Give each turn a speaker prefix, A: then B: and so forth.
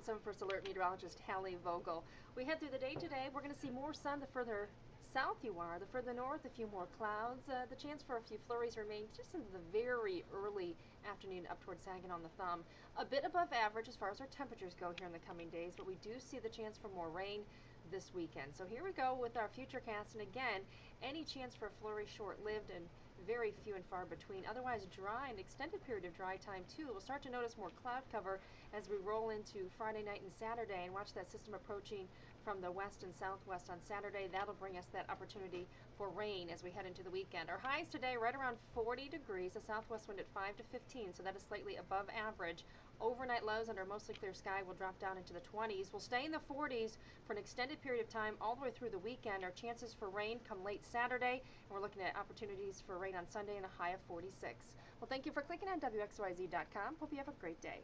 A: some First Alert meteorologist Hallie Vogel. We head through the day today. We're going to see more sun the further south you are. The further north, a few more clouds. The chance for a few flurries remains just into the very early afternoon up towards Saginaw on the Thumb. A bit above average as far as our temperatures go here in the coming days, but we do see the chance for more rain this weekend. So here we go with our futurecast, and again, any chance for a flurry short-lived and very few and far between. Otherwise dry, an extended period of dry time too. We'll start to notice more cloud cover as we roll into Friday night and Saturday, and watch that system approaching from the west and southwest on Saturday. That'll bring us that opportunity for rain as we head into the weekend. Our highs today right around 40 degrees, a southwest wind at 5 to 15, so that is slightly above average. Overnight lows under mostly clear sky will drop down into the 20s. We'll stay in the 40s for an extended period of time all the way through the weekend. Our chances for rain come late Saturday, and we're looking at opportunities for rain on Sunday and a high of 46. Well, thank you for clicking on WXYZ.com. Hope you have a great day.